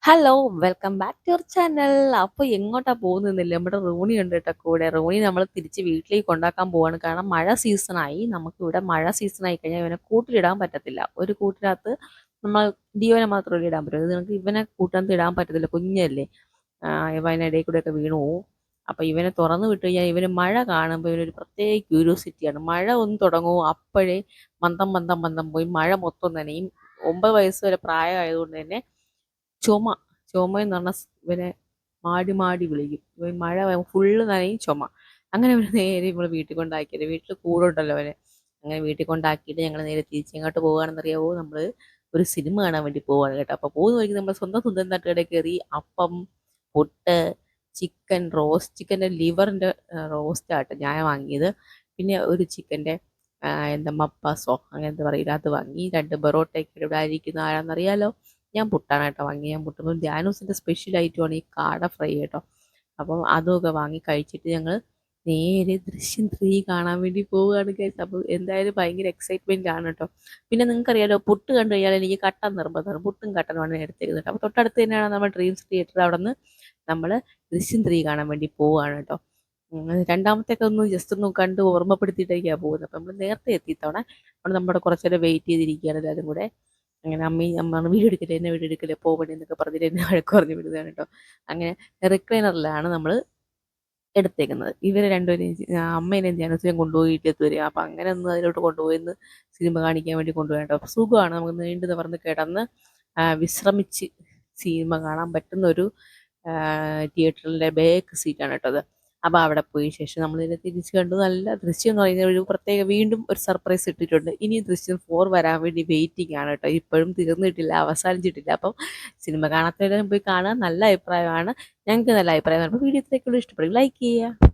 Hello, welcome back to your channel. അപ്പോൾ എങ്ങോട്ടാ പോകുന്നില്ല, നമ്മുടെ റോണി ഉണ്ട് കേട്ടോ കൂടെ. റോണി നമ്മൾ തിരിച്ച് വീട്ടിലേക്ക് കൊണ്ടാക്കാൻ പോവാണ്. കാരണം മഴ സീസണായി. നമുക്കിവിടെ മഴ സീസണായി കഴിഞ്ഞാൽ ഇവനെ കൂട്ടിലിടാൻ പറ്റത്തില്ല. ഒരു കൂട്ടിനകത്ത് നമ്മൾ ഡിയോനെ മാത്രമേ ഇടാൻ പറ്റൂ. അത് നമുക്ക് ഇവനെ കൂട്ടിനകത്ത് ഇടാൻ പറ്റത്തില്ല, കുഞ്ഞല്ലേ. ഇവ അതിനിടയിൽ കൂടെയൊക്കെ വീണു പോവും. അപ്പോൾ ഇവനെ തുറന്നു വിട്ട് കഴിഞ്ഞാൽ ഇവന് മഴ കാണുമ്പോൾ ഇവനൊരു പ്രത്യേക ക്യൂരിയോസിറ്റിയാണ്. മഴ ഒന്ന് തുടങ്ങുമോ അപ്പോഴേ മന്ദം മന്ദം മന്ദം പോയി മഴ മൊത്തം നനയും. 9 വയസ്സ് വരെ പ്രായമായതുകൊണ്ട് തന്നെ ചുമ ചുമയെന്ന് പറഞ്ഞാൽ ഇവനെ മാടി മാടി വിളിക്കും. ഇവൻ മഴ ഫുള്ള് നനയും ചുമ. അങ്ങനെ ഇവനെ നേരെ നമ്മൾ വീട്ടിൽ കൊണ്ടാക്കിയത്. വീട്ടിൽ കൂടുണ്ടല്ലോ അവന്. അങ്ങനെ വീട്ടിൽ കൊണ്ടാക്കിയിട്ട് ഞങ്ങൾ നേരെ തിരിച്ചെങ്ങോട്ട് പോകുകയാണെന്നറിയാവോ? നമ്മൾ ഒരു സിനിമ കാണാൻ വേണ്ടി പോവാണ് കേട്ടോ. അപ്പോൾ പോകുന്ന വഴിക്ക് നമ്മൾ സ്വന്തം സ്വന്തം തട്ടുകടയിൽ കയറി അപ്പം, പുട്ട്, ചിക്കൻ റോസ്റ്റ്, ചിക്കൻ്റെ ലിവറിൻ്റെ റോസ്റ്റ് ആട്ടോ ഞാൻ വാങ്ങിയത്. പിന്നെ ഒരു ചിക്കൻ്റെ എന്താ മപ്പാസോ അങ്ങനത്തെ പറയില്ല, അത് വാങ്ങി. 2 ബൊറോട്ടയൊക്കെ ഇവിടെ ഇരിക്കുന്ന ആരാന്നറിയാലോ? ഞാൻ പുട്ടാണ് കേട്ടോ വാങ്ങി. ഞാൻ പുട്ടുമ്പോൾ ധ്യാനൂസിൻ്റെ സ്പെഷ്യൽ ഐറ്റമാണ് ഈ കാട ഫ്രൈ കേട്ടോ. അപ്പം അതുമൊക്കെ വാങ്ങി കഴിച്ചിട്ട് ഞങ്ങൾ നേരെ ദൃശ്യം 3 കാണാൻ വേണ്ടി പോവുകയാണ് ഗൈസ്. അപ്പോൾ എന്തായാലും ഭയങ്കര എക്സൈറ്റ്മെൻ്റ് ആണ് കേട്ടോ. പിന്നെ നിങ്ങൾക്കറിയാലോ, പുട്ട് കണ്ടു കഴിഞ്ഞാൽ എനിക്ക് കട്ടൻ നിർബന്ധമാണ്. പുട്ടും കട്ടനുമാണ് എടുത്തിരുന്നത്. അപ്പോൾ തൊട്ടടുത്ത് തന്നെയാണ് നമ്മുടെ ഡ്രീംസ് തിയേറ്റർ. അവിടെ നിന്ന് നമ്മൾ ദൃശ്യം 3 കാണാൻ വേണ്ടി പോവുകയാണ് കേട്ടോ. രണ്ടാമത്തെയൊക്കെ ഒന്ന് ജസ്റ്റ് ഒന്ന് കണ്ട് ഓർമ്മപ്പെടുത്തിയിട്ടൊക്കെയാണ് പോകുന്നത്. അപ്പം നമ്മൾ നേരത്തെ എത്തിത്തവണ അവിടെ നമ്മുടെ കുറച്ച് നേരം വെയിറ്റ് ചെയ്തിരിക്കുകയാണ് എല്ലാവരും കൂടെ. അങ്ങനെ അമ്മയും അമ്മ വീഡിയോ എടുക്കല്ലേ, എന്നെ വീഡിയോ എടുക്കല്ലേ, പോകണേ എന്നൊക്കെ പറഞ്ഞിട്ട് എന്നെ വഴക്ക് പറഞ്ഞു വിടുന്നതാണ് കേട്ടോ. അങ്ങനെ റിക്ലൈനറിലാണ് നമ്മൾ എടുത്തേക്കുന്നത്. ഇവരെ രണ്ടുപേരെയും അമ്മേനെയും ധ്യാനത്തിനെയും കൊണ്ടുപോയിട്ട് വരിക. അപ്പം അങ്ങനെ ഒന്ന് അതിലോട്ട് കൊണ്ടുപോയിന്ന് സിനിമ കാണിക്കാൻ വേണ്ടി കൊണ്ടുപോയി കേട്ടോ. അപ്പോൾ സുഖമാണ്, നമുക്ക് നീണ്ടു നിവർന്ന് കിടന്ന് വിശ്രമിച്ച് സിനിമ കാണാൻ പറ്റുന്ന ഒരു തിയേറ്ററിൻ്റെ ബാക്ക് സീറ്റാണ് കേട്ടോ അത്. അപ്പോൾ അവിടെ പോയ ശേഷം നമ്മൾ ഇതിനെ തിരിച്ച് കണ്ടു. നല്ല ദൃശ്യം എന്ന് പറയുന്ന ഒരു പ്രത്യേക വീണ്ടും ഒരു സർപ്രൈസ് ഇട്ടിട്ടുണ്ട്. ഇനി ദൃശ്യം 4 വരാൻ വേണ്ടി വെയിറ്റിംഗ് ആണ് കേട്ടോ. ഇപ്പോഴും തീർന്നിട്ടില്ല, അവസാനിച്ചിട്ടില്ല. അപ്പം സിനിമ കാണാത്തവരെല്ലാം പോയി കാണാൻ നല്ല അഭിപ്രായമാണ്. ഞങ്ങൾക്ക് നല്ല അഭിപ്രായമാണ്. അപ്പോൾ വീഡിയോ ഇത്രയൊക്കെ ഇഷ്ടപ്പെടും, ലൈക്ക് ചെയ്യുക.